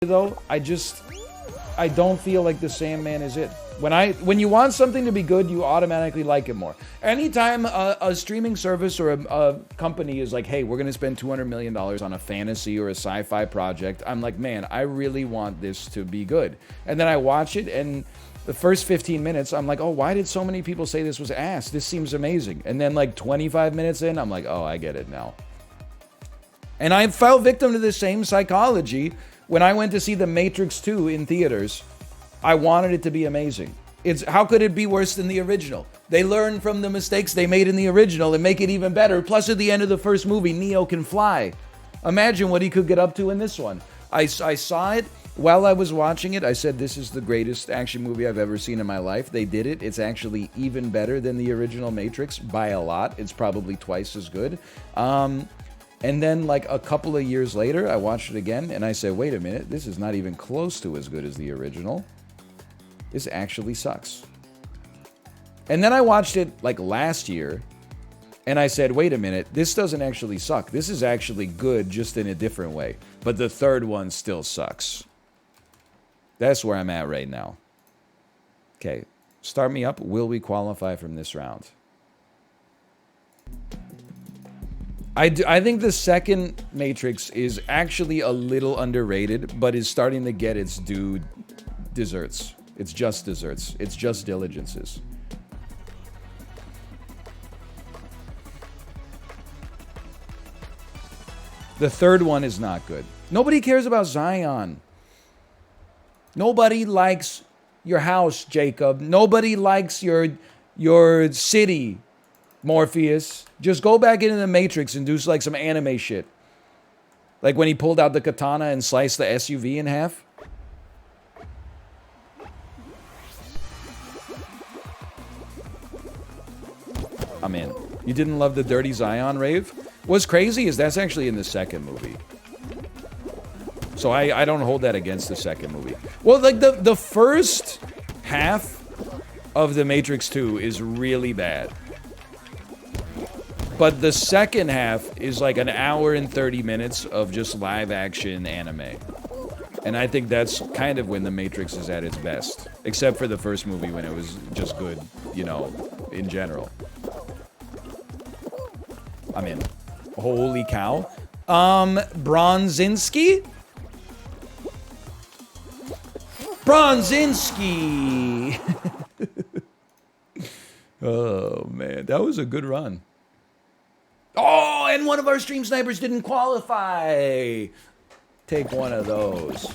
though, I don't feel like the Sandman is it. When you want something to be good, you automatically like it more. Anytime a streaming service or a company is like, hey, we're gonna spend $200 million on a fantasy or a sci-fi project, I'm like, man, I really want this to be good. And then I watch it, and the first 15 minutes, I'm like, oh, why did so many people say this was ass? This seems amazing. And then like 25 minutes in, I'm like, oh, I get it now. And I fell victim to the same psychology when I went to see The Matrix 2 in theaters. I wanted it to be amazing. How could it be worse than the original? They learn from the mistakes they made in the original and make it even better. Plus, at the end of the first movie, Neo can fly. Imagine what he could get up to in this one. I saw it while I was watching it. I said, this is the greatest action movie I've ever seen in my life. They did it. It's actually even better than the original Matrix by a lot. It's probably twice as good. And then, like, a couple of years later, I watched it again, and I said, wait a minute, this is not even close to as good as the original. This actually sucks. And then I watched it, like, last year, and I said, wait a minute, this doesn't actually suck. This is actually good, just in a different way. But the third one still sucks. That's where I'm at right now. Okay, start me up. Will we qualify from this round? I think the second Matrix is actually a little underrated, but is starting to get its due desserts. It's just desserts. It's just diligences. The third one is not good. Nobody cares about Zion. Nobody likes your house, Jacob. Nobody likes your city, Morpheus. Just go back into the Matrix and do like some anime shit. Like when he pulled out the katana and sliced the SUV in half. I'm in. You didn't love the Dirty Zion rave? What's crazy is that's actually in the second movie. So I don't hold that against the second movie. Well, like the first half of The Matrix 2 is really bad. But the second half is like an hour and 30 minutes of just live action anime. And I think that's kind of when The Matrix is at its best. Except for the first movie when it was just good, you know, in general. I'm in. Holy cow. Bronzinski? Bronzinski! Oh, man. That was a good run. Oh, and one of our stream snipers didn't qualify. Take one of those.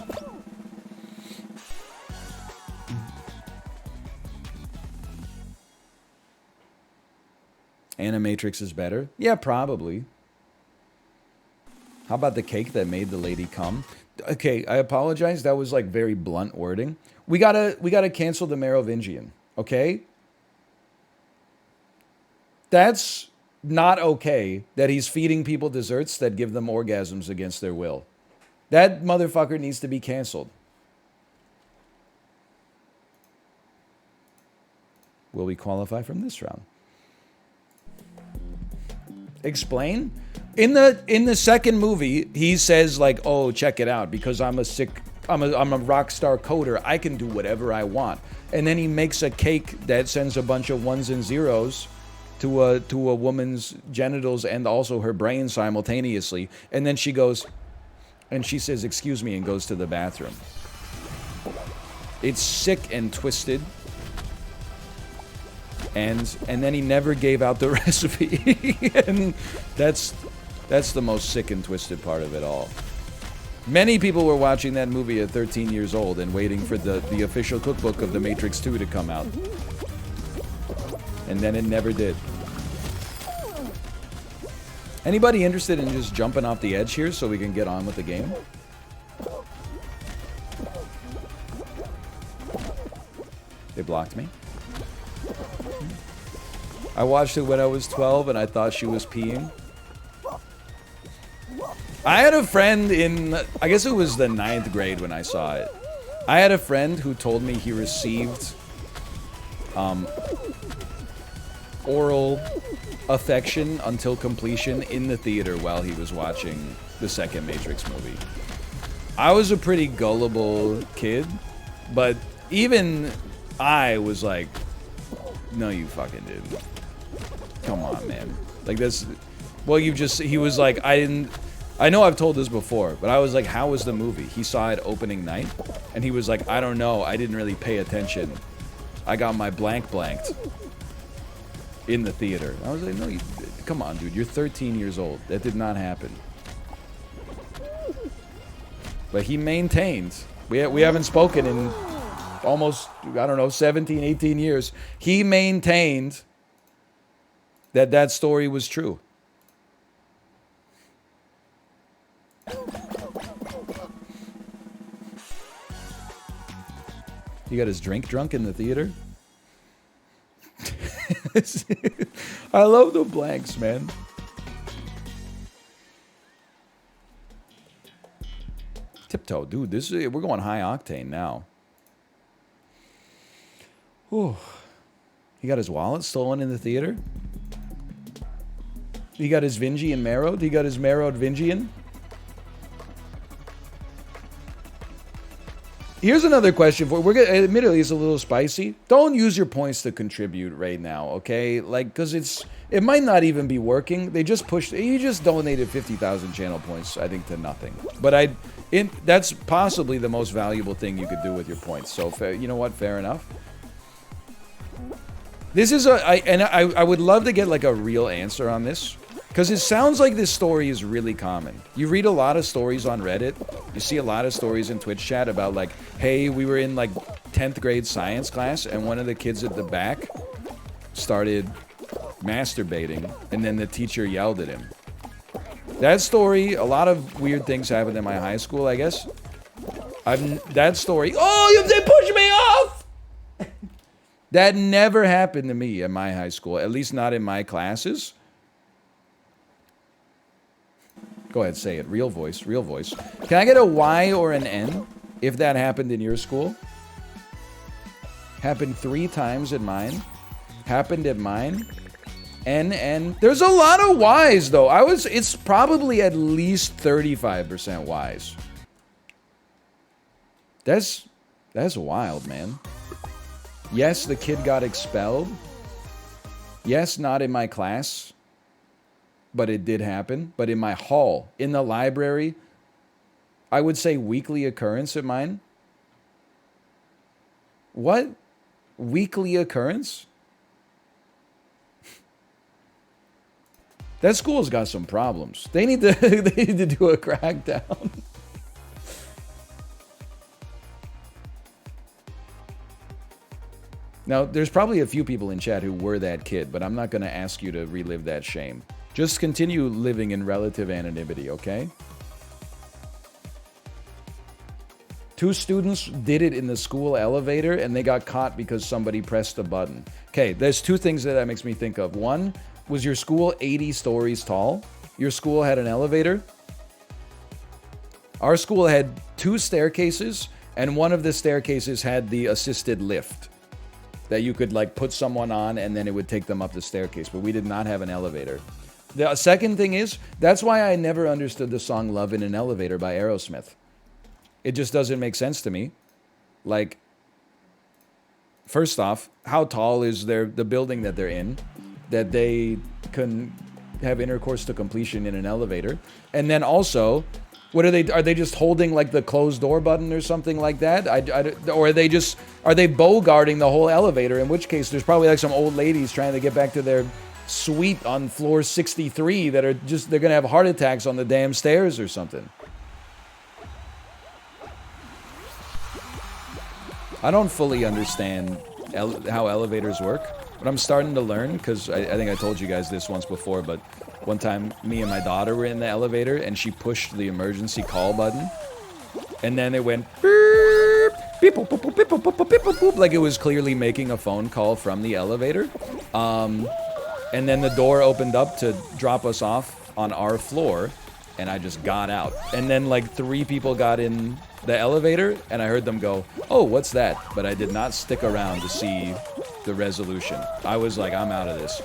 Animatrix is better? Yeah, probably. How about the cake that made the lady come? Okay, I apologize. That was like very blunt wording. We gotta cancel the Merovingian, okay? That's not okay that he's feeding people desserts that give them orgasms against their will. That motherfucker needs to be canceled. Will we qualify from this round? Explain? In the second movie, he says like, "Oh, check it out, because I'm a rock star coder. I can do whatever I want." And then he makes a cake that sends a bunch of ones and zeros to a woman's genitals and also her brain simultaneously. And then she goes, and she says, "Excuse me," and goes to the bathroom. It's sick and twisted. And then he never gave out the recipe. And that's the most sick and twisted part of it all. Many people were watching that movie at 13 years old and waiting for the official cookbook of The Matrix 2 to come out. And then it never did. Anybody interested in just jumping off the edge here so we can get on with the game? They blocked me. I watched it when I was 12 and I thought she was peeing. I had a friend in, I guess it was the 9th grade when I saw it. I had a friend who told me he received oral affection until completion in the theater while he was watching the second Matrix movie. I was a pretty gullible kid, but even I was like, no, you fucking didn't. Come on, man. Like, this... Well, he was like, I know I've told this before, but I was like, how was the movie? He saw it opening night, and he was like, I don't know, I didn't really pay attention. I got my blanked in the theater. I was like, no, come on, dude, you're 13 years old. That did not happen. But he maintained. We haven't spoken in almost, I don't know, 17, 18 years. He maintained that story was true. He got his drink drunk in the theater? I love the blanks, man. Tiptoe, dude, we're going high octane now. Whew. He got his wallet stolen in the theater? He got his Vingy and marrowed? He got his marrowed Vingian? Here's another question for you. Admittedly, it's a little spicy. Don't use your points to contribute right now, okay? Like, because it might not even be working. They just pushed. You just donated 50,000 channel points, I think, to nothing. But that's possibly the most valuable thing you could do with your points. So, you know what? Fair enough. This is I would love to get like a real answer on this. Because it sounds like this story is really common. You read a lot of stories on Reddit. You see a lot of stories in Twitch chat about like, hey, we were in like 10th grade science class and one of the kids at the back started masturbating and then the teacher yelled at him. That story, a lot of weird things happened in my high school, I guess. That story, oh, they pushed me off! That never happened to me in my high school, at least not in my classes. Go ahead, say it. Real voice, real voice. Can I get a Y or an N if that happened in your school? Happened 3 times at mine. Happened at mine. N. There's a lot of Ys, though. It's probably at least 35% Ys. That's wild, man. Yes, the kid got expelled. Yes, not in my class. But it did happen. But in my hall, in the library, I would say weekly occurrence at mine. What? Weekly occurrence? That school's got some problems. They need to do a crackdown. Now, there's probably a few people in chat who were that kid, but I'm not going to ask you to relive that shame. Just continue living in relative anonymity, okay? 2 students did it in the school elevator, and they got caught because somebody pressed a button. Okay, there's 2 things that makes me think of. One, was your school 80 stories tall? Your school had an elevator? Our school had 2 staircases, and one of the staircases had the assisted lift that you could, like, put someone on, and then it would take them up the staircase, but we did not have an elevator. The second thing is, that's why I never understood the song Love in an Elevator by Aerosmith. It just doesn't make sense to me. Like, first off, how tall is the building that they're in that they can have intercourse to completion in an elevator? And then also, what are they just holding like the closed door button or something like that? Or are they bogarting the whole elevator? In which case, there's probably like some old ladies trying to get back to their suite on floor 63 that are they're gonna have heart attacks on the damn stairs or something. I don't fully understand how elevators work, but I'm starting to learn, because I think I told you guys this once before, but one time me and my daughter were in the elevator and she pushed the emergency call button and then it went beep, beep, boop, boop, beep, boop, boop, beep, boop, boop, like it was clearly making a phone call from the elevator. And then the door opened up to drop us off on our floor, and I just got out. And then like 3 people got in the elevator, and I heard them go, "Oh, what's that?" But I did not stick around to see the resolution. I was like, I'm out of this.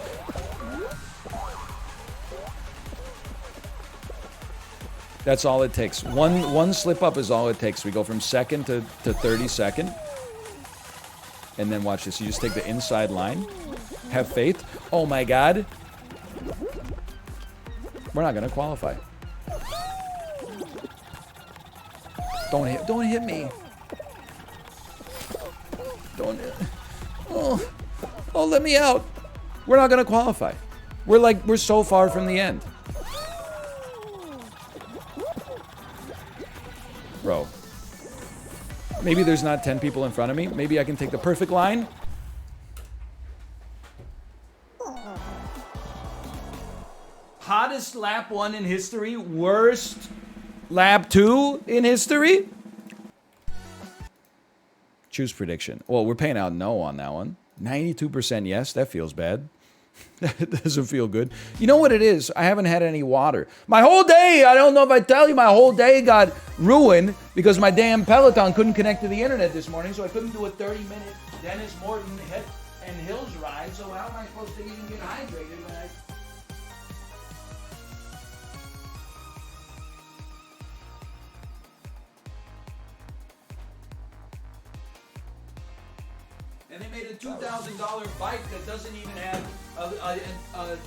That's all it takes. One slip up is all it takes. We go from second to 32nd. And then watch this. You just take the inside line. Have faith. Oh my god. We're not gonna qualify. Don't hit me. Don't. Oh, let me out. We're not gonna qualify. We're so far from the end. Bro. Maybe there's not 10 people in front of me. Maybe I can take the perfect line. Hottest lap 1 in history. Worst lap 2 in history. Choose prediction. Well, we're paying out no on that one. 92% yes. That feels bad. That doesn't feel good. You know what it is? I haven't had any water. My whole day, I don't know if I tell you, my whole day got ruined because my damn Peloton couldn't connect to the internet this morning, so I couldn't do a 30-minute Dennis Morton Head and Hills ride. So how am I supposed to even get hydrated when I... And they made a $2,000 bike that doesn't even have a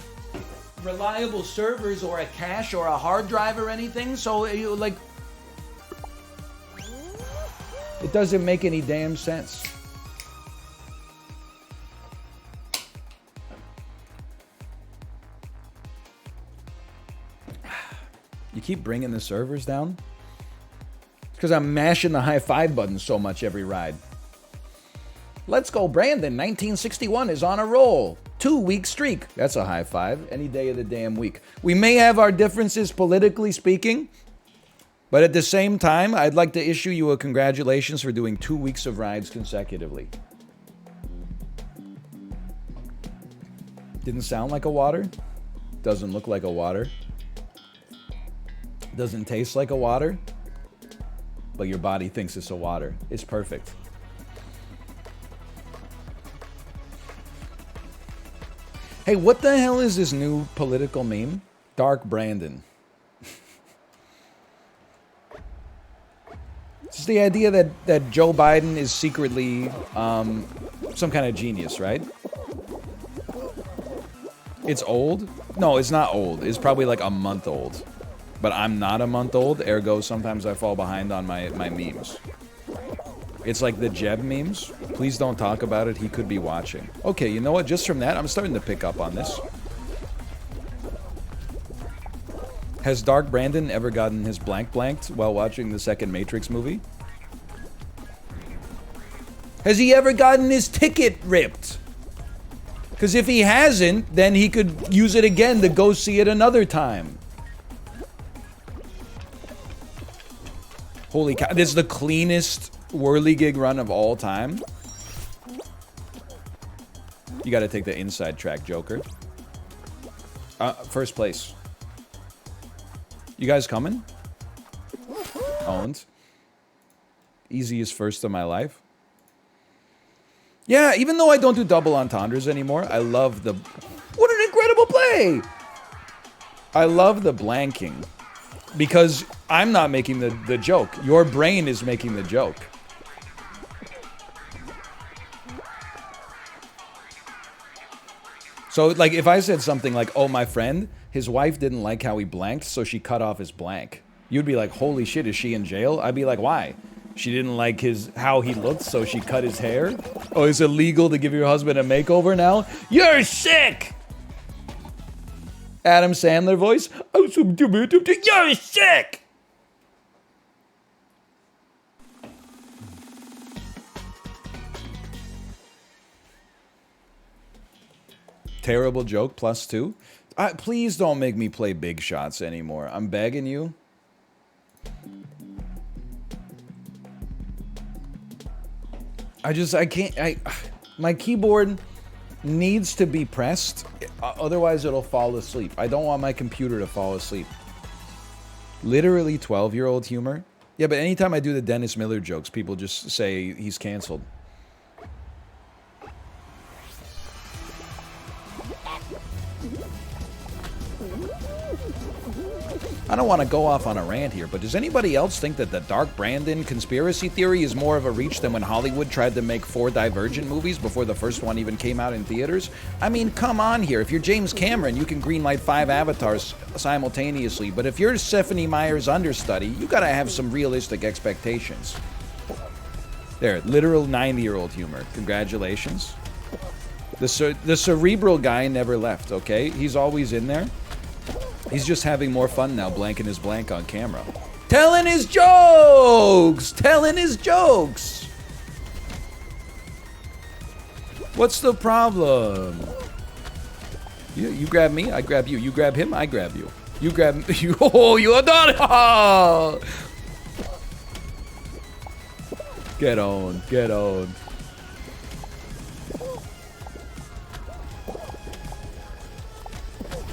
reliable servers or a cache or a hard drive or anything. So, like, it doesn't make any damn sense. You keep bringing the servers down? It's because I'm mashing the high five button so much every ride. Let's go, Brandon. 1961 is on a roll. 2-week streak. That's a high five. Any day of the damn week. We may have our differences politically speaking, but at the same time, I'd like to issue you a congratulations for doing 2 weeks of rides consecutively. Didn't sound like a water. Doesn't look like a water. Doesn't taste like a water. But your body thinks it's a water. It's perfect. Hey, what the hell is this new political meme? Dark Brandon. It's the idea that Joe Biden is secretly some kind of genius, right? It's old? No, it's not old. It's probably like a month old. But I'm not a month old, ergo sometimes I fall behind on my memes. It's like the Jeb memes. Please don't talk about it. He could be watching. Okay, you know what? Just from that, I'm starting to pick up on this. Has Dark Brandon ever gotten his blank blanked while watching the second Matrix movie? Has he ever gotten his ticket ripped? Because if he hasn't, then he could use it again to go see it another time. Holy cow. This is the cleanest Whirlygig run of all time. You gotta take the inside track, Joker. First place. You guys coming? Owned. Easiest first of my life. Yeah, even though I don't do double entendres anymore, I love the... What an incredible play! I love the blanking. Because I'm not making the joke. Your brain is making the joke. So, like, if I said something like, oh, my friend, his wife didn't like how he blanked, so she cut off his blank. You'd be like, holy shit, is she in jail? I'd be like, why? She didn't like how he looked, so she cut his hair? Oh, is it legal to give your husband a makeover now? You're sick! Adam Sandler voice. You're sick! Terrible joke, +2. Please don't make me play big shots anymore. I'm begging you. I can't, my keyboard needs to be pressed, otherwise it'll fall asleep. I don't want my computer to fall asleep. Literally 12-year-old humor. Yeah, but anytime I do the Dennis Miller jokes, people just say he's canceled. I don't want to go off on a rant here, but does anybody else think that the Dark Brandon conspiracy theory is more of a reach than when Hollywood tried to make 4 Divergent movies before the first one even came out in theaters? I mean, come on here. If you're James Cameron, you can greenlight 5 avatars simultaneously, but if you're Stephanie Meyer's understudy, you gotta have some realistic expectations. There, literal 90-year-old humor. Congratulations. The cerebral guy never left, okay? He's always in there. He's just having more fun now, blanking his blank on camera. Telling his jokes! Telling his jokes! What's the problem? You grab me, I grab you. You grab him, I grab you. You grab you. Oh, you are done! Oh! Get on, get on.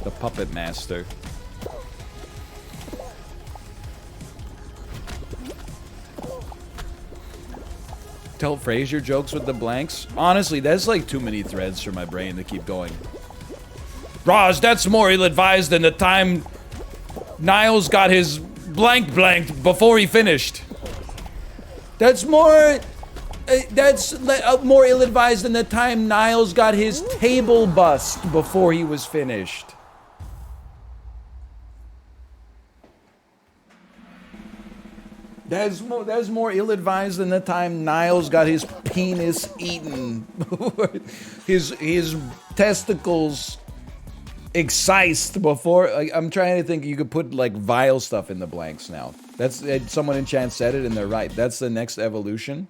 The puppet master. Tell Frasier jokes with the blanks. Honestly, that's like too many threads for my brain to keep going. Roz, that's more ill-advised than the time Niles got his blank blanked before he finished. That's more ill-advised than the time Niles got his table bust before he was finished. That's more ill-advised than the time Niles got his penis eaten. his testicles excised before. I'm trying to think. You could put like vile stuff in the blanks now. That's someone in chat said it, and they're right. That's the next evolution.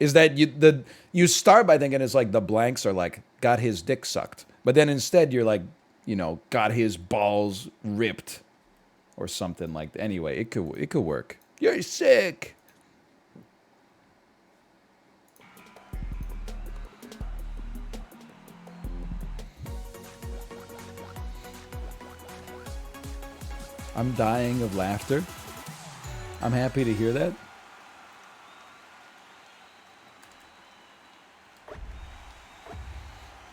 Is that you start by thinking it's like the blanks are like got his dick sucked, but then instead you're like, you know, got his balls ripped. Or something like that. Anyway, it could work. You're sick. I'm dying of laughter. I'm happy to hear that.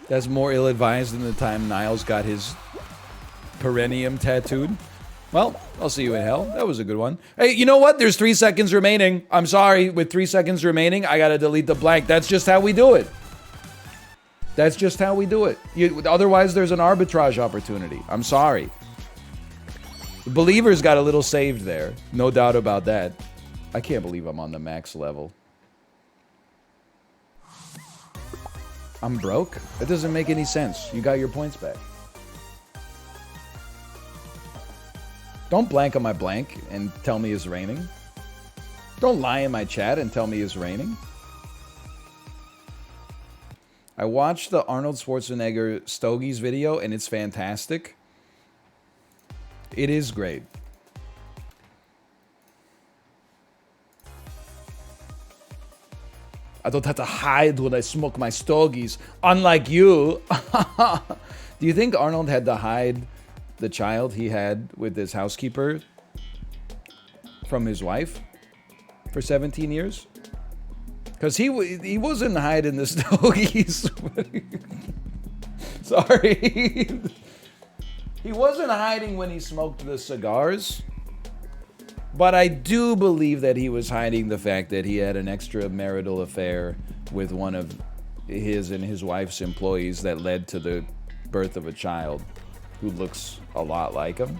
That's more ill-advised than the time Niles got his perineum tattooed. Well, I'll see you in hell. That was a good one. Hey, you know what? There's 3 seconds remaining. I'm sorry. With 3 seconds remaining, I gotta delete the blank. That's just how we do it. That's just how we do it. Otherwise, there's an arbitrage opportunity. I'm sorry. The Believer's got a little saved there. No doubt about that. I can't believe I'm on the max level. I'm broke? That doesn't make any sense. You got your points back. Don't blank on my blank and tell me it's raining. Don't lie in my chat and tell me it's raining. I watched the Arnold Schwarzenegger Stogies video and it's fantastic. It is great. I don't have to hide when I smoke my stogies, unlike you. Do you think Arnold had to hide the child he had with his housekeeper from his wife for 17 years? Because he wasn't hiding the stogies. Sorry. He wasn't hiding when he smoked the cigars. But I do believe that he was hiding the fact that he had an extramarital affair with one of his and his wife's employees that led to the birth of a child who looks a lot like him.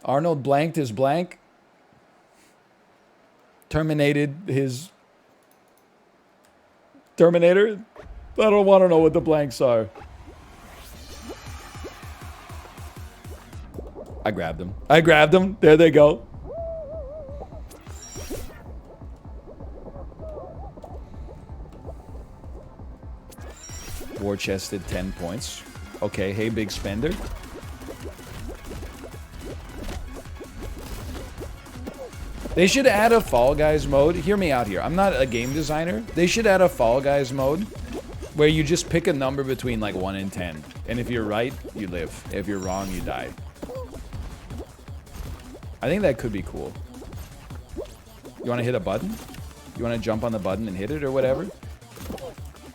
Arnold blanked his blank. Terminated his Terminator? I don't want to know what the blanks are. I grabbed them. I grabbed them. There they go. War chested 10 points. Okay, hey, big spender. They should add a Fall Guys mode. Hear me out here. I'm not a game designer. They should add a Fall Guys mode where you just pick a number between like 1 and 10. And if you're right, you live. If you're wrong, you die. I think that could be cool. You want to hit a button? You want to jump on the button and hit it or whatever?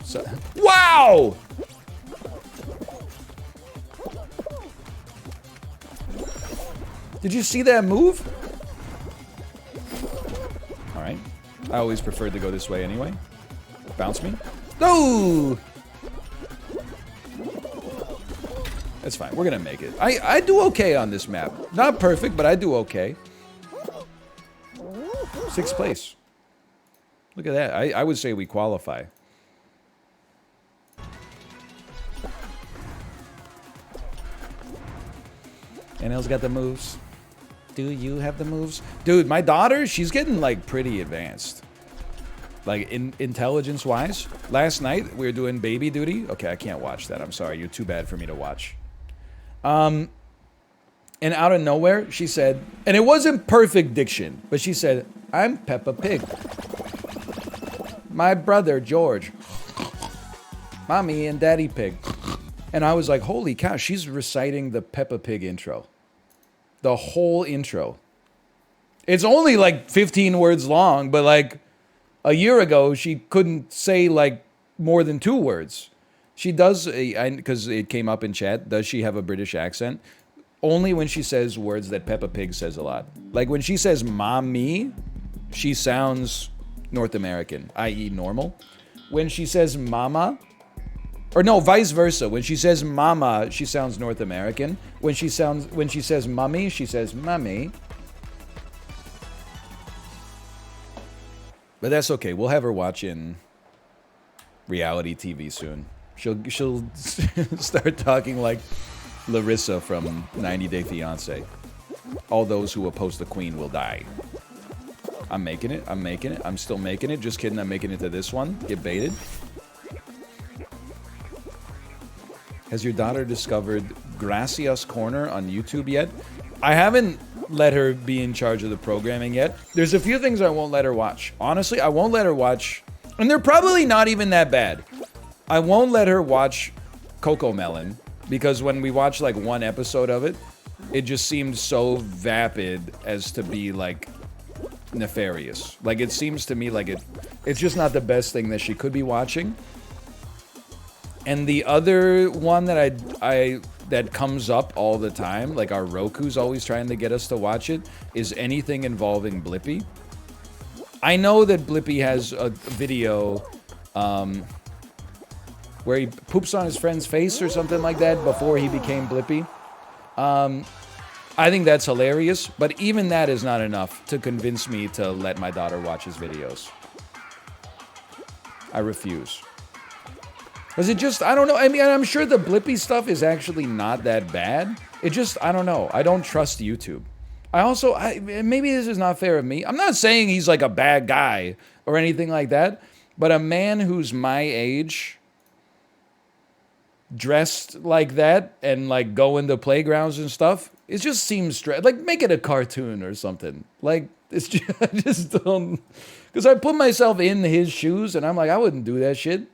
So, wow! Did you see that move? All right. I always preferred to go this way anyway. Bounce me. No! That's fine. We're gonna make it. I do okay on this map. Not perfect, but I do okay. 6th place. Look at that. I would say we qualify. NL's got the moves. Do you have the moves? Dude, my daughter, she's getting, like, pretty advanced. Like, intelligence-wise. Last night, we were doing baby duty. Okay, I can't watch that. I'm sorry. You're too bad for me to watch. And out of nowhere, she said, and it wasn't perfect diction, but she said, I'm Peppa Pig. My brother, George. Mommy and Daddy Pig. And I was like, holy cow, she's reciting the Peppa Pig intro. The whole intro. It's only like 15 words long, but like a year ago, she couldn't say like more than 2 words. She does, because it came up in chat, does she have a British accent? Only when she says words that Peppa Pig says a lot. Like when she says mommy, she sounds North American, i.e. normal. When she says mama, or no, vice versa. When she says mama, she sounds North American. When she says mummy, she says mummy. But that's okay. We'll have her watching reality TV soon. She'll start talking like Larissa from 90 Day Fiancé. All those who oppose the queen will die. I'm making it. I'm making it. I'm still making it. Just kidding. I'm making it to this one. Get baited. Has your daughter discovered Gracias Corner on YouTube yet? I haven't let her be in charge of the programming yet. There's a few things I won't let her watch. Honestly, I won't let her watch, and they're probably not even that bad. I won't let her watch Coco Melon, because when we watched like one episode of it, it just seemed so vapid as to be like nefarious. Like it seems to me like it's just not the best thing that she could be watching. And the other one that that comes up all the time, like our Roku's always trying to get us to watch it, is anything involving Blippi. I know that Blippi has a video where he poops on his friend's face or something like that before he became Blippi. I think that's hilarious, but even that is not enough to convince me to let my daughter watch his videos. I refuse. Because it just, I don't know. I mean, I'm sure the Blippi stuff is actually not that bad. It just, I don't know. I don't trust YouTube. I also, maybe this is not fair of me. I'm not saying he's like a bad guy or anything like that. But a man who's my age, dressed like that, and like going to playgrounds and stuff, it just seems like make it a cartoon or something. Like, it's just, I just don't, because I put myself in his shoes and I'm like, I wouldn't do that shit.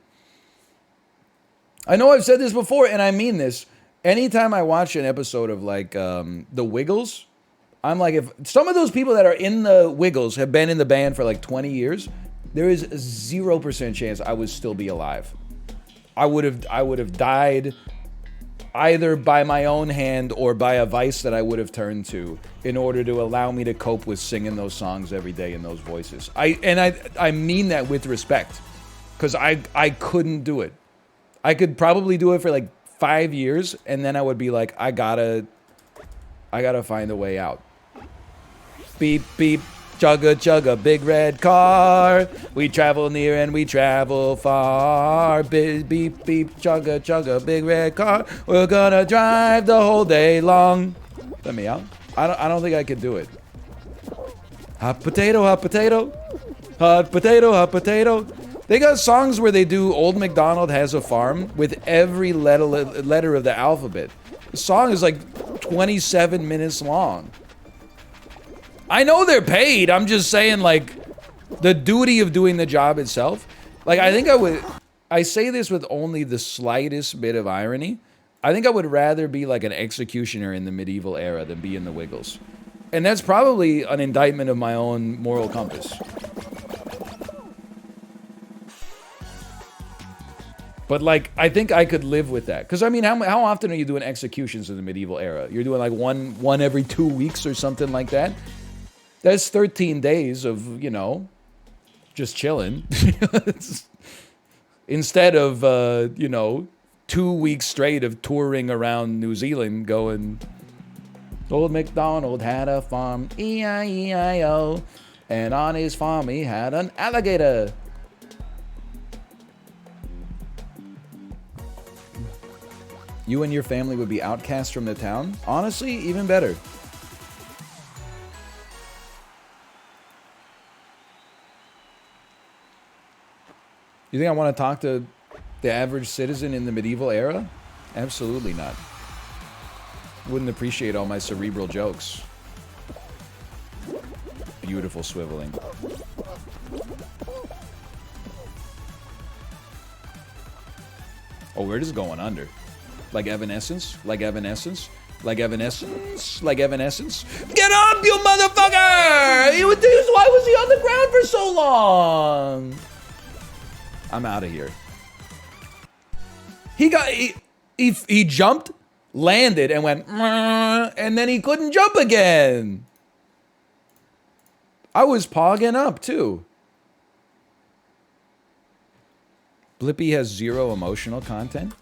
I know I've said this before, and I mean this. Anytime I watch an episode of, like, The Wiggles, I'm like, if some of those people that are in The Wiggles have been in the band for, like, 20 years, there is 0% chance I would still be alive. I would have died either by my own hand or by a vice that I would have turned to in order to allow me to cope with singing those songs every day in those voices. I mean that with respect, because I couldn't do it. I could probably do it for like 5 years, and then I would be like, I gotta find a way out. Beep, beep, chugga, chugga, big red car. We travel near and we travel far. Beep, beep, beep, chugga, chugga, big red car. We're gonna drive the whole day long. Let me out. I don't think I could do it. Hot potato, hot potato. Hot potato, hot potato. They got songs where they do Old MacDonald Has a Farm with every letter of the alphabet. The song is like 27 minutes long. I know they're paid. I'm just saying, like, the duty of doing the job itself. Like, I say this with only the slightest bit of irony. I think I would rather be like an executioner in the medieval era than be in the Wiggles. And that's probably an indictment of my own moral compass. But, like, I think I could live with that. Because, I mean, how often are you doing executions in the medieval era? You're doing, like, one every 2 weeks or something like that? That's 13 days of, you know, just chilling. Instead of, you know, 2 weeks straight of touring around New Zealand going, Old MacDonald had a farm, E-I-E-I-O, and on his farm he had an alligator. You and your family would be outcast from the town? Honestly, even better. You think I want to talk to the average citizen in the medieval era? Absolutely not. Wouldn't appreciate all my cerebral jokes. Beautiful swiveling. Oh, we're just going under. Like Evanescence? Like Evanescence? Like Evanescence? Like Evanescence? Get up, you motherfucker! Why was he on the ground for so long? I'm out of here. He jumped, landed, and went, and then he couldn't jump again. I was pogging up, too. Blippi has 0 emotional content.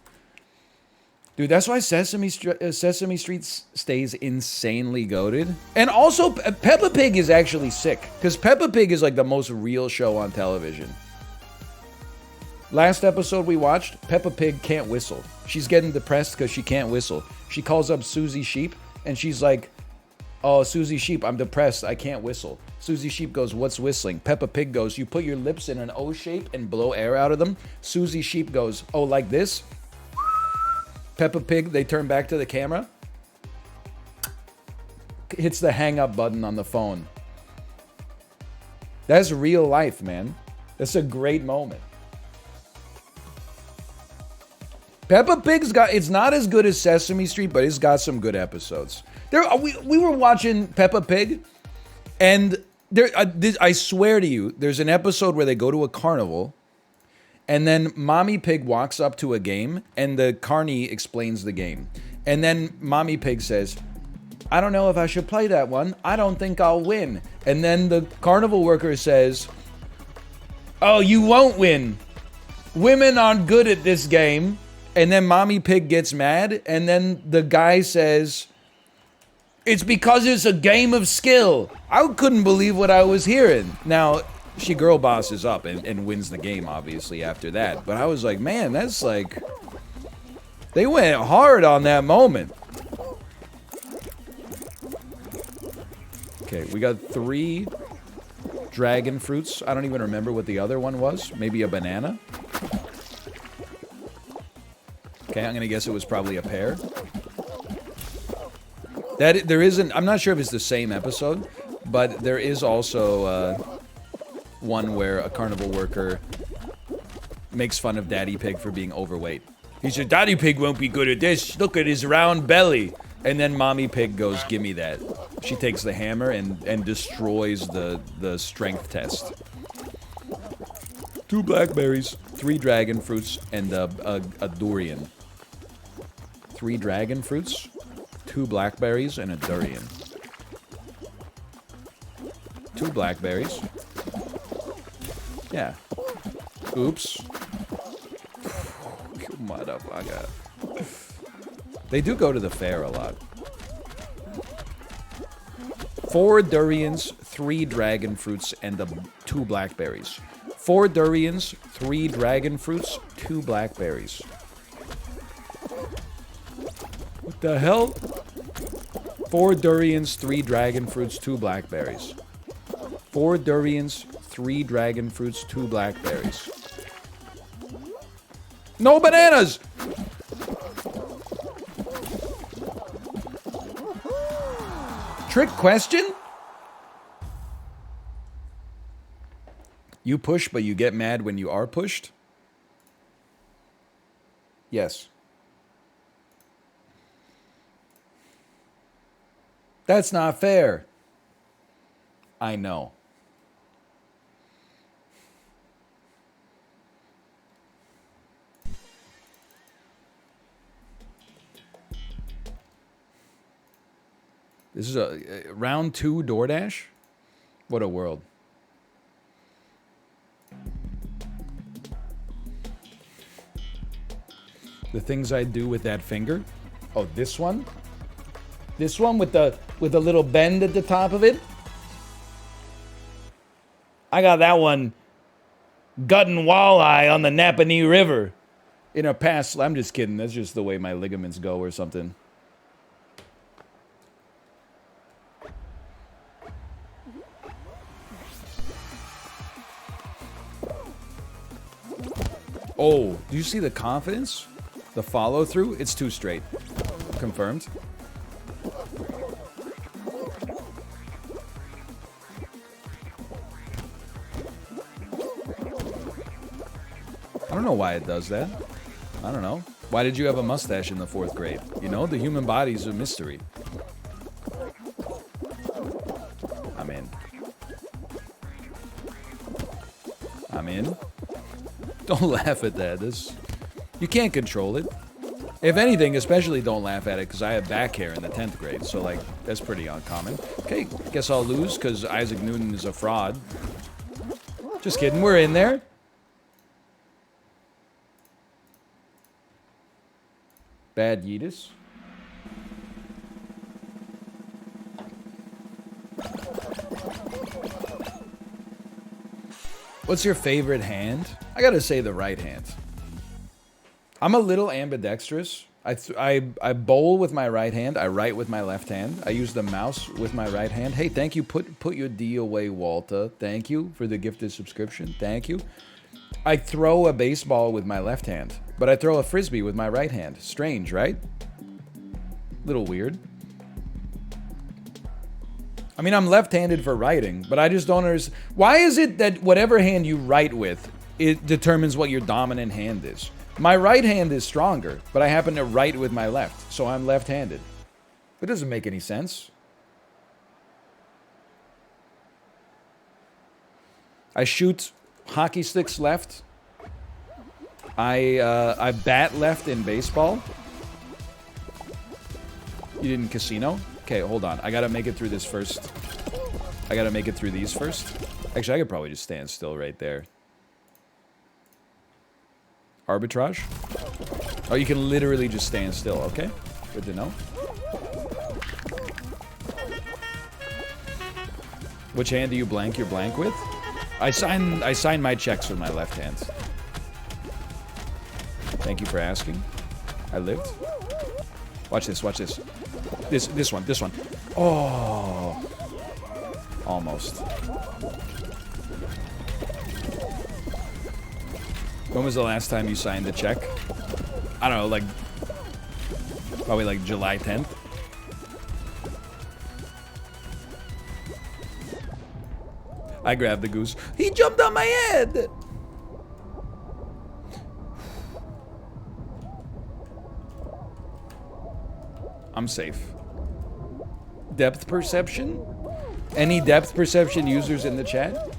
Dude, that's why Sesame Street stays insanely goated. And also, Peppa Pig is actually sick. Because Peppa Pig is like the most real show on television. Last episode we watched, Peppa Pig can't whistle. She's getting depressed because she can't whistle. She calls up Susie Sheep, and she's like, oh, Susie Sheep, I'm depressed. I can't whistle. Susie Sheep goes, what's whistling? Peppa Pig goes, you put your lips in an O shape and blow air out of them. Susie Sheep goes, oh, like this? Peppa Pig, they turn back to the camera. Hits the hang up button on the phone. That's real life, man. That's a great moment. Peppa Pig's got, it's not as good as Sesame Street, but it's got some good episodes. We were watching Peppa Pig, and I swear to you, there's an episode where they go to a carnival, and then Mommy Pig walks up to a game, and the carny explains the game. And then Mommy Pig says, I don't know if I should play that one. I don't think I'll win. And then the carnival worker says, oh, you won't win. Women aren't good at this game. And then Mommy Pig gets mad, and then the guy says, it's because it's a game of skill. I couldn't believe what I was hearing. Now, she girl bosses up and wins the game, obviously, after that. But I was like, man, that's like, they went hard on that moment. Okay, we got 3 dragon fruits. I don't even remember what the other one was. Maybe a banana? Okay, I'm gonna guess it was probably a pear. There isn't, I'm not sure if it's the same episode, but there is also one where a carnival worker makes fun of Daddy Pig for being overweight. He said, Daddy Pig won't be good at this. Look at his round belly. And then Mommy Pig goes, give me that. She takes the hammer and destroys the strength test. 2 blackberries, 3 dragon fruits, and a durian. 3 dragon fruits, 2 blackberries, and a durian. 2 blackberries. Yeah. Oops. Motherfucker. They do go to the fair a lot. 4 durians, 3 dragon fruits, and 2 blackberries. 4 durians, 3 dragon fruits, 2 blackberries. What the hell? 4 durians, 3 dragon fruits, 2 blackberries. 4 durians, 3 dragon fruits, 2 blackberries. No bananas! Trick question? You push, but you get mad when you are pushed? Yes. That's not fair. I know. This is a round 2 DoorDash? What a world. The things I do with that finger. Oh, this one? This one with the little bend at the top of it? I got that one gutting walleye on the Napanee River in a past. I'm just kidding. That's just the way my ligaments go or something. Oh, do you see the confidence? The follow through? It's too straight. Confirmed. I don't know why it does that. I don't know. Why did you have a mustache in the 4th grade? You know, the human body's a mystery. I'm in. I'm in. Don't laugh at that. You can't control it. If anything, especially don't laugh at it, because I have back hair in the 10th grade, so, like, that's pretty uncommon. Okay, guess I'll lose, because Isaac Newton is a fraud. Just kidding, we're in there. Bad Yeetus. What's your favorite hand? I gotta say the right hand. I'm a little ambidextrous. I bowl with my right hand. I write with my left hand. I use the mouse with my right hand. Hey, thank you. Put your D away, Walter. Thank you for the gifted subscription. Thank you. I throw a baseball with my left hand, but I throw a frisbee with my right hand. Strange, right? Little weird. I mean, I'm left-handed for writing, but I just don't understand. Why is it that whatever hand you write with, it determines what your dominant hand is? My right hand is stronger, but I happen to write with my left, so I'm left-handed. It doesn't make any sense. I shoot hockey sticks left. I bat left in baseball. You didn't casino? Okay, hold on. I gotta make it through this first. I gotta make it through these first. Actually, I could probably just stand still right there. Arbitrage? Oh, you can literally just stand still. Okay, good to know. Which hand do you blank your blank with? I sign my checks with my left hand. Thank you for asking. I lived. Watch this, watch this. This one. Oh. Almost. When was the last time you signed the check? I don't know, like, probably like July 10th. I grabbed the goose. He jumped on my head! I'm safe. Depth perception? Any depth perception users in the chat?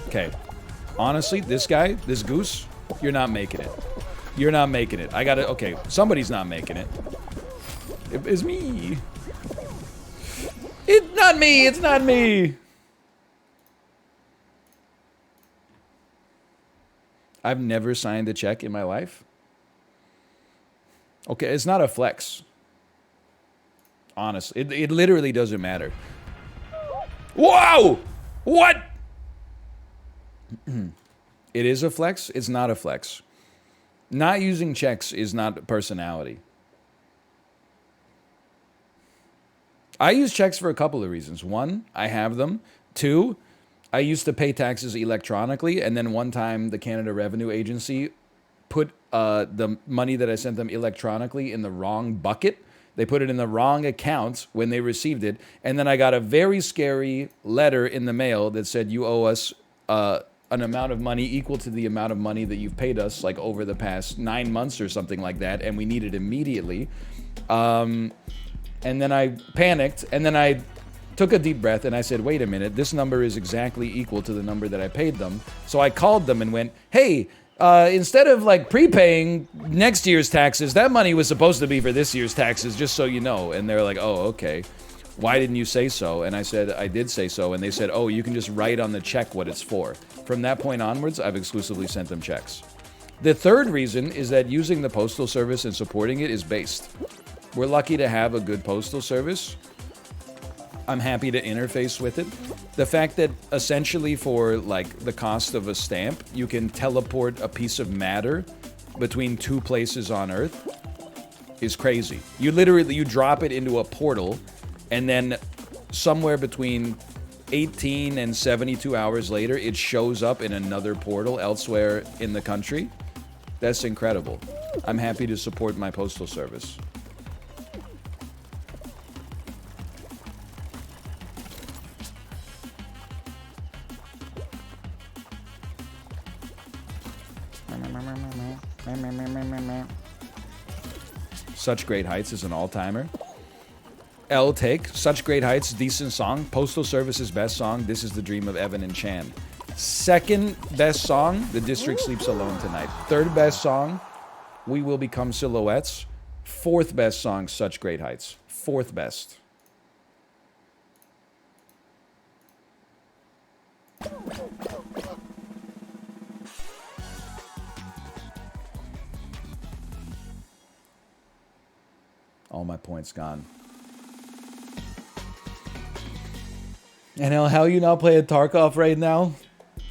Okay. Honestly, this guy, this goose, you're not making it. You're not making it. I gotta, okay, somebody's not making it. It's me. It's not me, it's not me. I've never signed a check in my life. Okay, it's not a flex. Honestly, it literally doesn't matter. Whoa! What? It is a flex. It's not a flex. Not using checks is not personality. I use checks for a couple of reasons. One, I have them. Two, I used to pay taxes electronically, and then one time the Canada Revenue Agency put the money that I sent them electronically in the wrong bucket. They put it in the wrong account when they received it, and then I got a very scary letter in the mail that said, you owe us an amount of money equal to the amount of money that you've paid us, like, over the past 9 months or something like that, and we need it immediately. And then I panicked, and then I took a deep breath, and I said, wait a minute, this number is exactly equal to the number that I paid them. So I called them and went, hey, instead of like prepaying next year's taxes, that money was supposed to be for this year's taxes, just so you know. And they're like, oh, okay. Why didn't you say so? And I said, I did say so. And they said, oh, you can just write on the check what it's for. From that point onwards, I've exclusively sent them checks. The third reason is that using the postal service and supporting it is based. We're lucky to have a good postal service. I'm happy to interface with it. The fact that essentially for like the cost of a stamp, you can teleport a piece of matter between two places on Earth is crazy. You literally, you drop it into a portal and then somewhere between 18 and 72 hours later, it shows up in another portal elsewhere in the country. That's incredible. I'm happy to support my postal service. Such Great Heights is an all-timer. L Take, Such Great Heights, decent song. Postal Service's best song, This Is the Dream of Evan and Chan. Second best song, The District Sleeps Alone Tonight. Third best song, We Will Become Silhouettes. Fourth best song, Such Great Heights. Fourth best. All my points gone. And how you not play a Tarkov right now?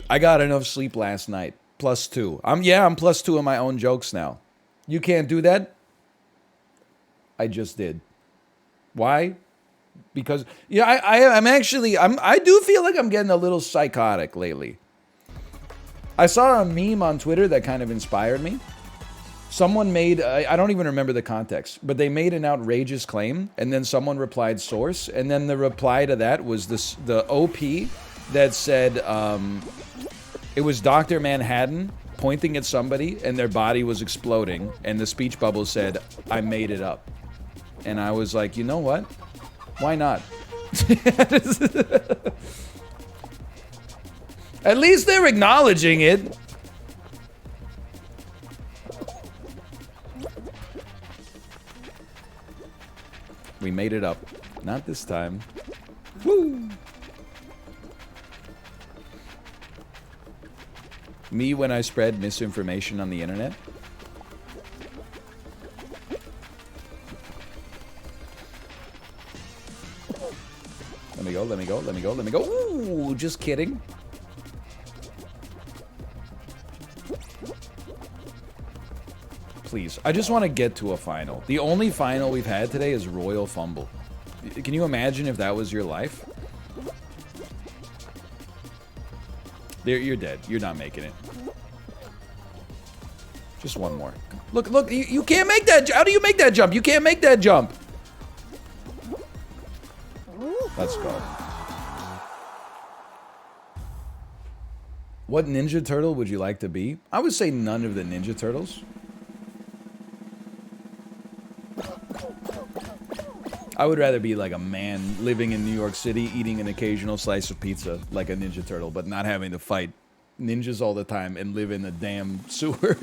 I got enough sleep last night. +2. I'm +2 in my own jokes now. You can't do that? I just did. Why? Because I do feel like I'm getting a little psychotic lately. I saw a meme on Twitter that kind of inspired me. Someone made, I don't even remember the context, but they made an outrageous claim, and then someone replied source, and then the reply to that was the OP that said, it was Dr. Manhattan pointing at somebody, and their body was exploding, and the speech bubble said, I made it up. And I was like, you know what? Why not? At least they're acknowledging it. We made it up. Not this time. Woo! Me when I spread misinformation on the internet. Let me go, let me go, let me go, let me go. Ooh, just kidding. Please. I just want to get to a final. The only final we've had today is Royal Fumble. Can you imagine if that was your life? You're dead. You're not making it. Just one more. Look, look, you can't make that. How do you make that jump? You can't make that jump. Let's go. What Ninja Turtle would you like to be? I would say none of the Ninja Turtles. I would rather be like a man living in New York City, eating an occasional slice of pizza like a Ninja Turtle, but not having to fight ninjas all the time and live in a damn sewer.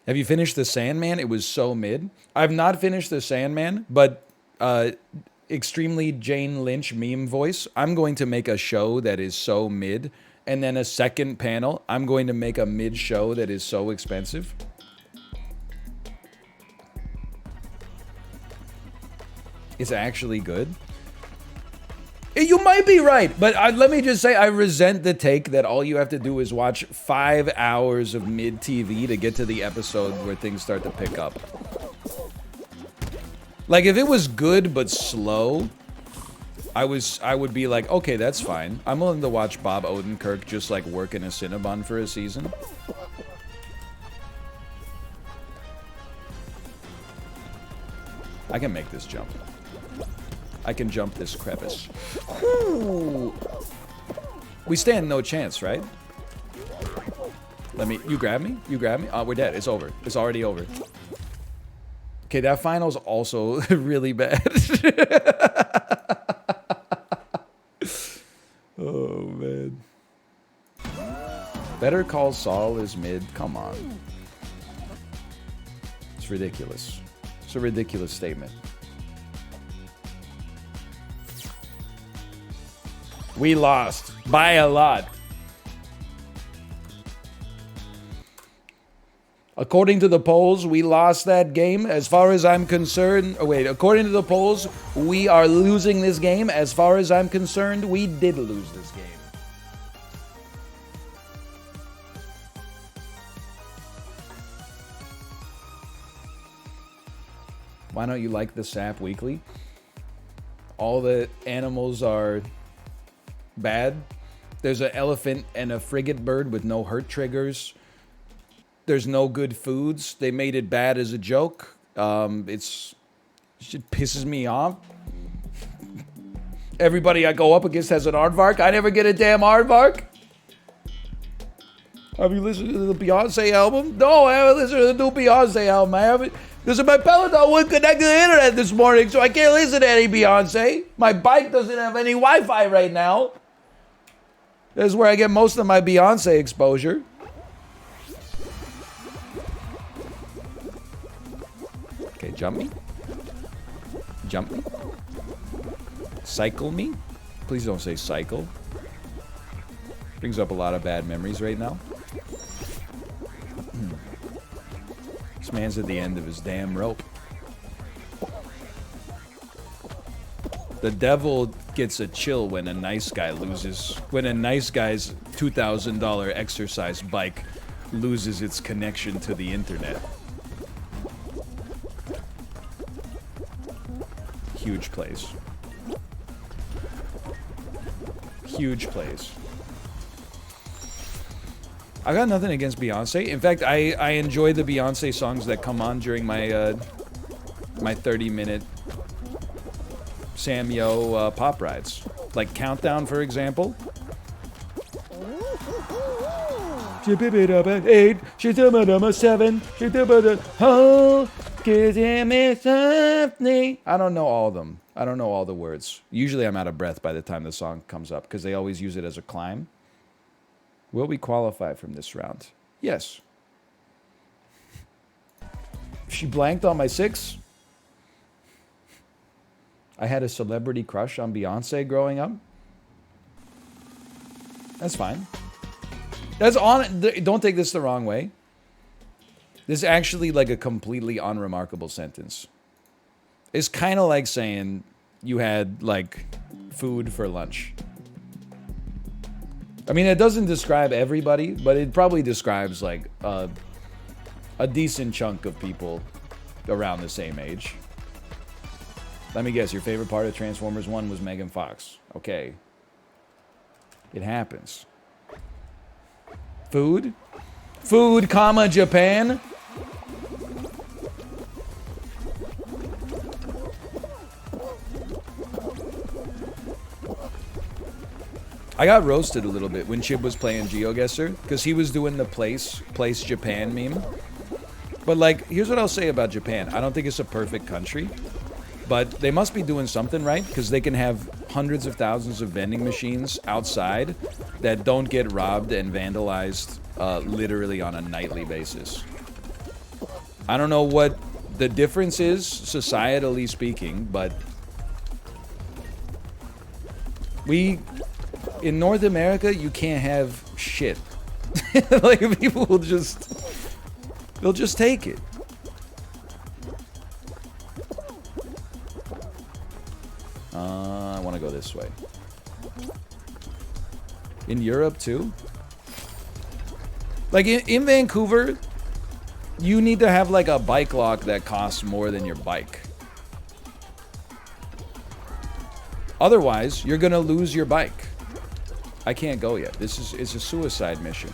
Have you finished The Sandman? It was so mid. I've not finished The Sandman, but extremely Jane Lynch meme voice. I'm going to make a show that is so mid, and then a second panel, I'm going to make a mid show that is so expensive. It's actually good. You might be right, but let me just say I resent the take that all you have to do is watch 5 hours of mid-TV to get to the episode where things start to pick up. Like, if it was good but slow, I would be like, okay, that's fine. I'm willing to watch Bob Odenkirk just, like, work in a Cinnabon for a season. I can make this jump. I can jump this crevice. Ooh. We stand no chance, right? Let me... You grab me? You grab me? Oh, we're dead. It's over. It's already over. Okay, that final's also really bad. Oh, man. Better Call Saul is mid. Come on. It's ridiculous. It's a ridiculous statement. We lost by a lot. According to the polls, we lost that game. As far as I'm concerned... Oh, wait. According to the polls, we are losing this game. As far as I'm concerned, we did lose this game. Why don't you like the Sap Weekly? All the animals are bad. There's an elephant and a frigate bird with no hurt triggers. There's no good foods. They made it bad as a joke. It pisses me off. Everybody I go up against has an aardvark. I never get a damn aardvark. Have you listened to the Beyonce album? No, I haven't listened to the new Beyonce album. I haven't. Because my Peloton wouldn't connect to the internet this morning, so I can't listen to any Beyonce. My bike doesn't have any Wi-Fi right now. This is where I get most of my Beyonce exposure. Okay, jump me. Jump me. Cycle me. Please don't say cycle. Brings up a lot of bad memories right now. This man's at the end of his damn rope. The devil gets a chill when a nice guy loses. When a nice guy's $2,000 exercise bike loses its connection to the internet. Huge plays. Huge plays. I got nothing against Beyonce. In fact, I enjoy the Beyonce songs that come on during my my 30-minute Sam Yo pop rides. Like Countdown, for example. She did it up at 8. She did it up at 7. She did it up at give me something. I don't know all of them. I don't know all the words. Usually I'm out of breath by the time the song comes up because they always use it as a climb. Will we qualify from this round? Yes. She blanked on my 6. I had a celebrity crush on Beyonce growing up. That's fine. That's on. Don't take this the wrong way. This is actually like a completely unremarkable sentence. It's kind of like saying you had like food for lunch. I mean, it doesn't describe everybody, but it probably describes like a decent chunk of people around the same age. Let me guess, your favorite part of Transformers 1 was Megan Fox. Okay. It happens. Food? Food, comma, Japan? I got roasted a little bit when Chib was playing GeoGuessr because he was doing the place Japan meme. But like, here's what I'll say about Japan. I don't think it's a perfect country, but they must be doing something right because they can have hundreds of thousands of vending machines outside that don't get robbed and vandalized literally on a nightly basis. I don't know what the difference is, societally speaking, but in North America, you can't have shit. Like, people will they'll just take it. I want to go this way. In Europe, too? Like, in Vancouver, you need to have, like, a bike lock that costs more than your bike. Otherwise, you're gonna lose your bike. I can't go yet. It's a suicide mission.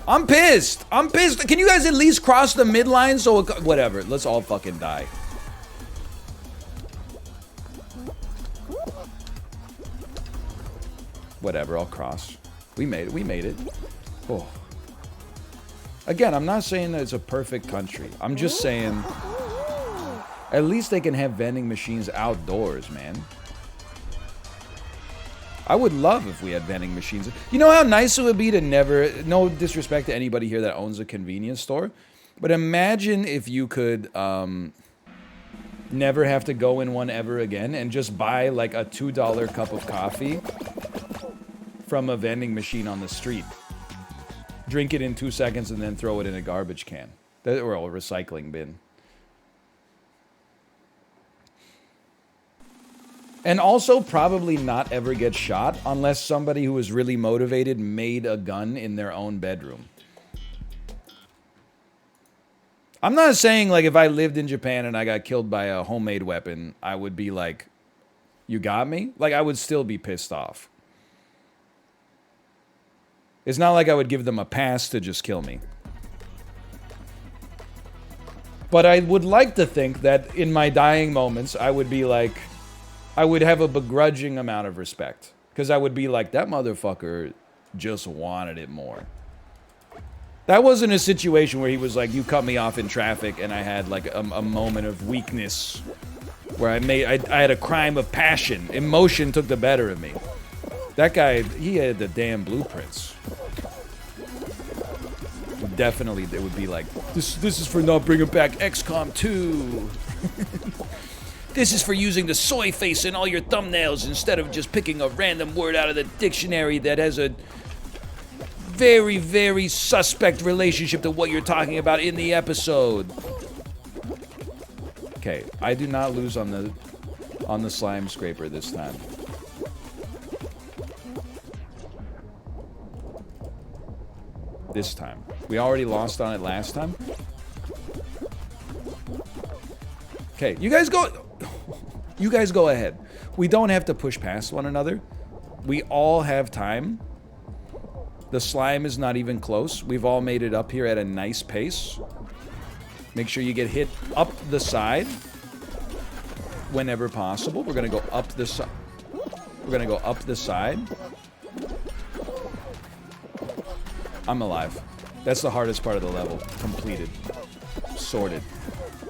I'm pissed. I'm pissed. Can you guys at least cross the midline? So whatever. Let's all fucking die. Whatever. I'll cross. We made it. We made it. Oh. Again, I'm not saying that it's a perfect country. I'm just saying at least they can have vending machines outdoors, man. I would love if we had vending machines. You know how nice it would be to never, no disrespect to anybody here that owns a convenience store, but imagine if you could never have to go in one ever again and just buy like a $2 cup of coffee from a vending machine on the street. Drink it in 2 seconds and then throw it in a garbage can. Or a recycling bin. And also probably not ever get shot unless somebody who was really motivated made a gun in their own bedroom. I'm not saying like if I lived in Japan and I got killed by a homemade weapon, I would be like, you got me? Like I would still be pissed off. It's not like I would give them a pass to just kill me. But I would like to think that in my dying moments, I would be like, I would have a begrudging amount of respect. Because I would be like, that motherfucker just wanted it more. That wasn't a situation where he was like, you cut me off in traffic and I had like a moment of weakness. Where I had a crime of passion. Emotion took the better of me. That guy, he had the damn blueprints. Definitely, it would be like, this is for not bringing back XCOM 2. This is for using the soy face in all your thumbnails instead of just picking a random word out of the dictionary that has a very, very suspect relationship to what you're talking about in the episode. Okay, I do not lose on the Slimescraper this time. This time. We already lost on it last time. Okay, you guys go ahead. We don't have to push past one another. We all have time. The slime is not even close. We've all made it up here at a nice pace. Make sure you get hit up the side whenever possible. We're gonna go up the side. We're gonna go up the side. I'm alive. That's the hardest part of the level. Completed. Sorted.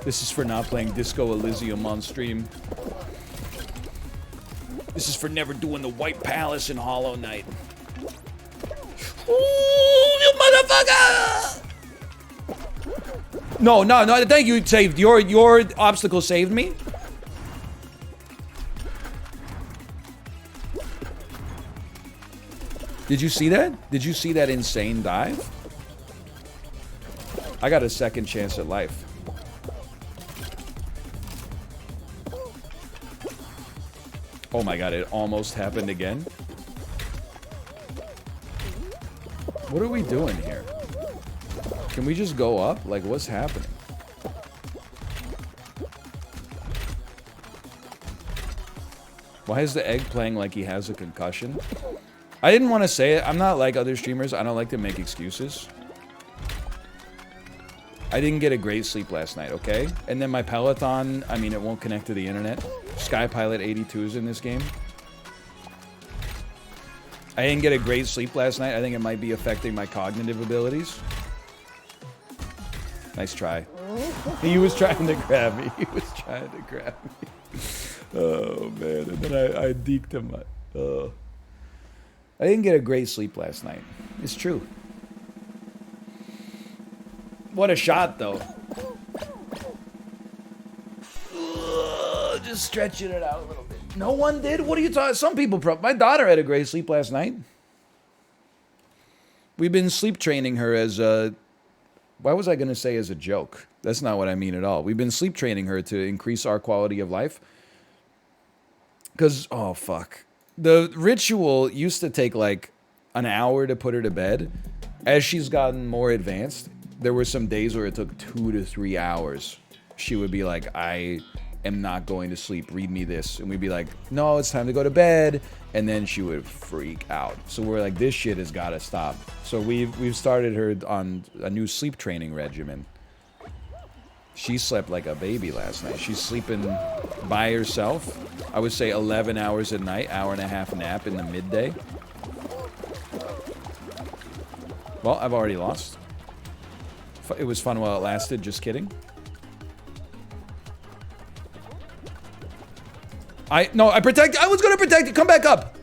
This is for not playing Disco Elysium on stream. This is for never doing the White Palace in Hollow Knight. Ooh, you motherfucker! No, thank you, saved. Your obstacle saved me. Did you see that? Did you see that insane dive? I got a second chance at life. Oh my god, it almost happened again. What are we doing here? Can we just go up? Like, what's happening? Why is the egg playing like he has a concussion? I didn't want to say it. I'm not like other streamers. I don't like to make excuses. I didn't get a great sleep last night, okay? And then my Peloton, I mean, it won't connect to the internet. Skypilot 82 is in this game. I didn't get a great sleep last night. I think it might be affecting my cognitive abilities. Nice try. He was trying to grab me. He was trying to grab me. Oh, man. And then I deked him. I didn't get a great sleep last night. It's true. What a shot, though. Just stretching it out a little bit. No one did? What are you talking? Some people... My daughter had a great sleep last night. We've been sleep training her as a... Why was I going to say as a joke? That's not what I mean at all. We've been sleep training her to increase our quality of life. Because... Oh, fuck. The ritual used to take like an hour to put her to bed. As she's gotten more advanced, there were some days where it took 2 to 3 hours. She would be like, I am not going to sleep. Read me this. And we'd be like, no, it's time to go to bed. And then she would freak out. So we're like, this shit has got to stop. So we've started her on a new sleep training regimen. She slept like a baby last night. She's sleeping by herself. I would say 11 hours at night, hour and a half nap in the midday. Well, I've already lost. It was fun while it lasted, just kidding. I was gonna protect you. Come back up.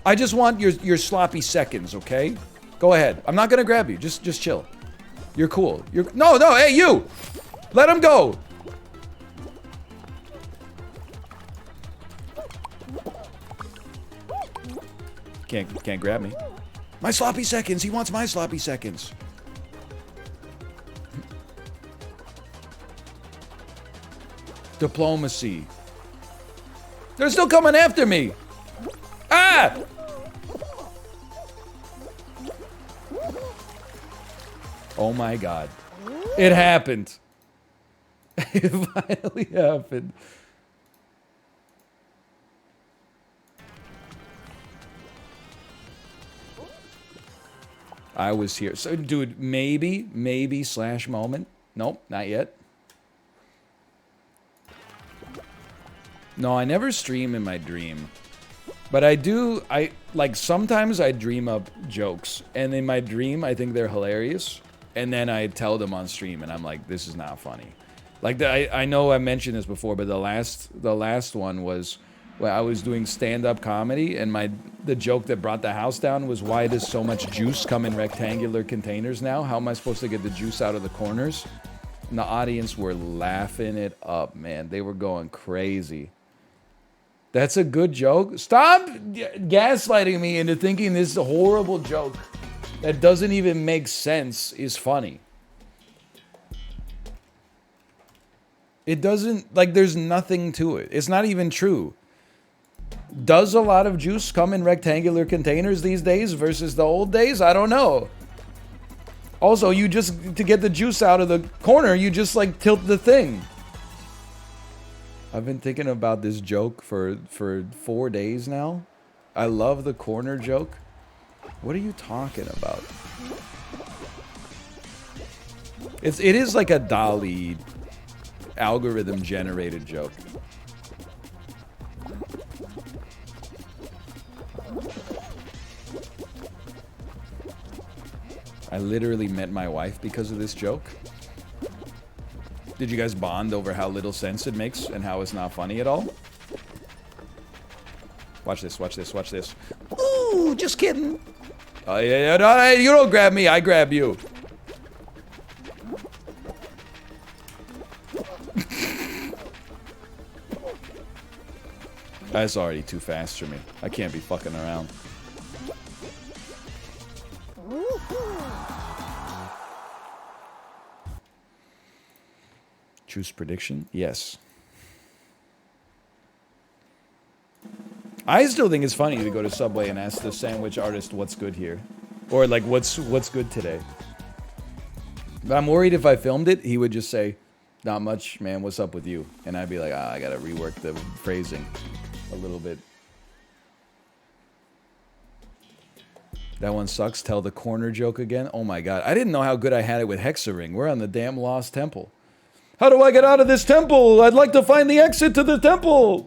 I just want your sloppy seconds, okay? Go ahead. I'm not gonna grab you. Just chill. You're cool. No, hey, you! Let him go! Can't grab me. My sloppy seconds. He wants my sloppy seconds. Diplomacy. They're still coming after me. Ah! Oh my god. It happened. It finally happened. I was here. So, dude, maybe slash moment. Nope, not yet. No, I never stream in my dream. But like, sometimes I dream up jokes. And in my dream, I think they're hilarious. And then I tell them on stream, and I'm like, this is not funny. Like, I know I mentioned this before, but the last one was where I was doing stand-up comedy, and the joke that brought the house down was, why does so much juice come in rectangular containers now? How am I supposed to get the juice out of the corners? And the audience were laughing it up, man. They were going crazy. That's a good joke. Stop gaslighting me into thinking this horrible joke that doesn't even make sense is funny. It doesn't, like, there's nothing to it. It's not even true. Does a lot of juice come in rectangular containers these days versus the old days? I don't know. Also, to get the juice out of the corner, you just, like, tilt the thing. I've been thinking about this joke for 4 days now. I love the corner joke. What are you talking about? It is like a Dolly algorithm generated joke. I literally met my wife because of this joke. Did you guys bond over how little sense it makes and how it's not funny at all? Watch this, watch this, watch this. Ooh, just kidding. Oh, yeah, no, you don't grab me, I grab you. That's already too fast for me. I can't be fucking around. Juice prediction? Yes. I still think it's funny to go to Subway and ask the sandwich artist what's good here. Or like, what's good today. But I'm worried if I filmed it, he would just say, not much, man, what's up with you? And I'd be like, I gotta rework the phrasing a little bit. That one sucks. Tell the corner joke again. Oh my god. I didn't know how good I had it with hex-a-ring. We're on the damn lost temple. How do I get out of this temple? I'd like to find the exit to the temple.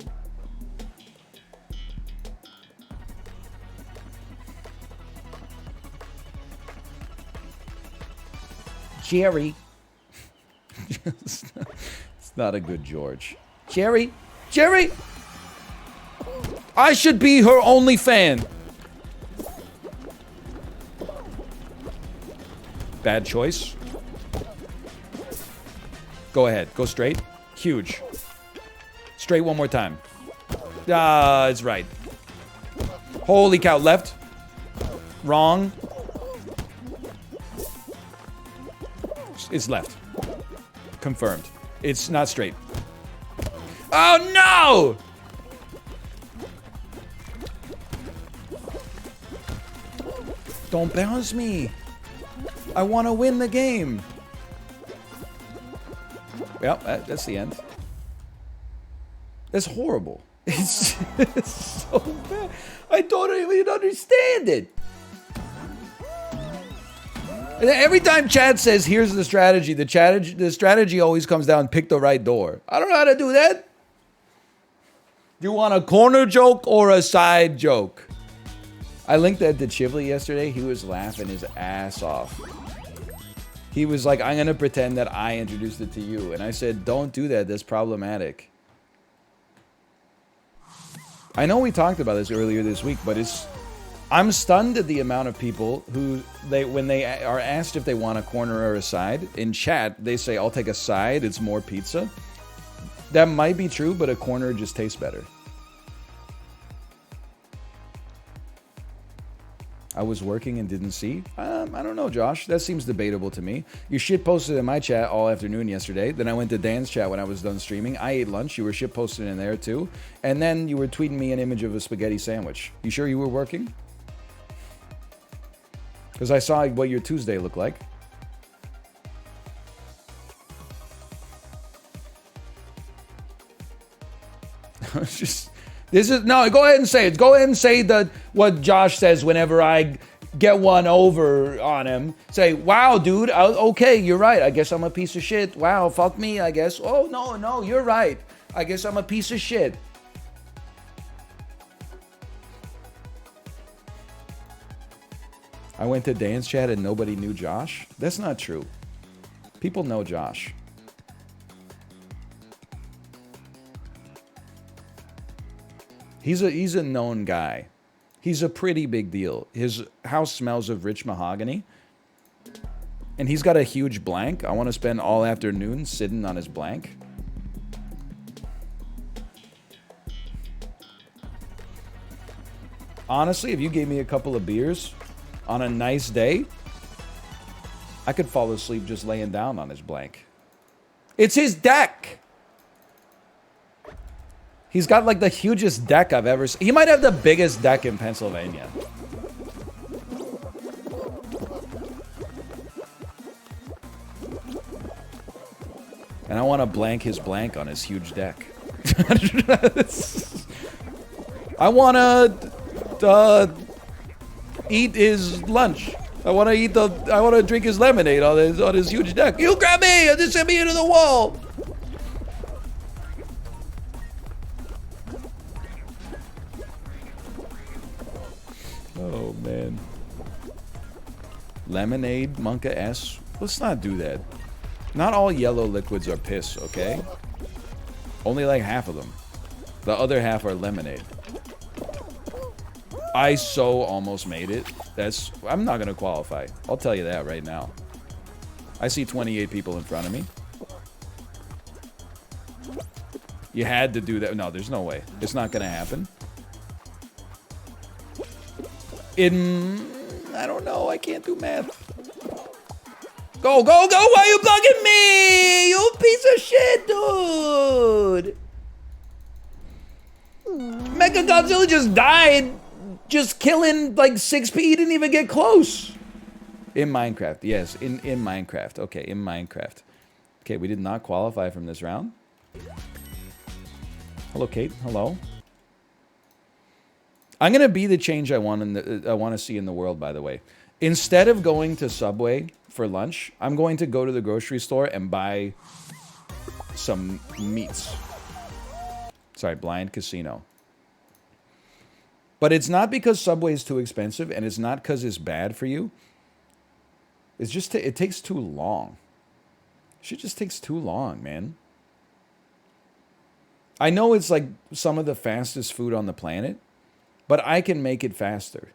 Jerry. It's not a good George. Jerry. Jerry. I should be her only fan. Bad choice. Go ahead. Go straight. Huge. Straight one more time. Ah, it's right. Holy cow. Left. Wrong. It's left. Confirmed. It's not straight. Oh, no! Don't bounce me. I want to win the game. Well, that's the end. That's horrible. It's so bad. I don't even understand it. And every time Chad says, here's the strategy, the strategy always comes down, pick the right door. I don't know how to do that. Do you want a corner joke or a side joke? I linked that to Chivley yesterday. He was laughing his ass off. He was like, I'm going to pretend that I introduced it to you. And I said, don't do that. That's problematic. I know we talked about this earlier this week, but I'm stunned at the amount of people who when they are asked if they want a corner or a side in chat, they say, "I'll take a side. It's more pizza." That might be true, but a corner just tastes better. I was working and didn't see. I don't know, Josh. That seems debatable to me. You shit posted in my chat all afternoon yesterday. Then I went to Dan's chat when I was done streaming. I ate lunch. You were shit posted in there too. And then you were tweeting me an image of a spaghetti sandwich. You sure you were working? Because I saw what your Tuesday looked like. Just this is no. Go ahead and say it. Go ahead and say what Josh says whenever I get one over on him. Say, "Wow, dude. Okay, you're right. I guess I'm a piece of shit. Wow, fuck me. I guess. Oh no, you're right. I guess I'm a piece of shit." I went to Dan's chat and nobody knew Josh. That's not true. People know Josh. He's a known guy. He's a pretty big deal. His house smells of rich mahogany. And he's got a huge blank. I want to spend all afternoon sitting on his blank. Honestly, if you gave me a couple of beers on a nice day, I could fall asleep just laying down on his blank. It's his deck! He's got like the hugest deck I've ever seen. He might have the biggest deck in Pennsylvania. And I want to blank his blank on his huge deck. I want to eat his lunch. I want to drink his lemonade on his huge deck. You grab me and just send me into the wall. Oh, man. Lemonade, Monka S. Let's not do that. Not all yellow liquids are piss, okay? Only like half of them. The other half are lemonade. I so almost made it. I'm not going to qualify. I'll tell you that right now. I see 28 people in front of me. You had to do that. No, there's no way. It's not going to happen. I don't know. I can't do math. Go, go, go! Why are you bugging me? You piece of shit, dude! Mechagodzilla just died. Just killing like 6 people. He didn't even get close. In Minecraft. Yes, in Minecraft. Okay, in Minecraft. Okay, we did not qualify from this round. Hello, Kate. Hello. I'm gonna be the change I want to see in the world. By the way, instead of going to Subway for lunch, I'm going to go to the grocery store and buy some meats. Sorry, blind casino. But it's not because Subway is too expensive, and it's not because it's bad for you. It's just it takes too long. Shit just takes too long, man. I know it's like some of the fastest food on the planet, but I can make it faster.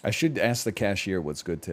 I should ask the cashier what's good today.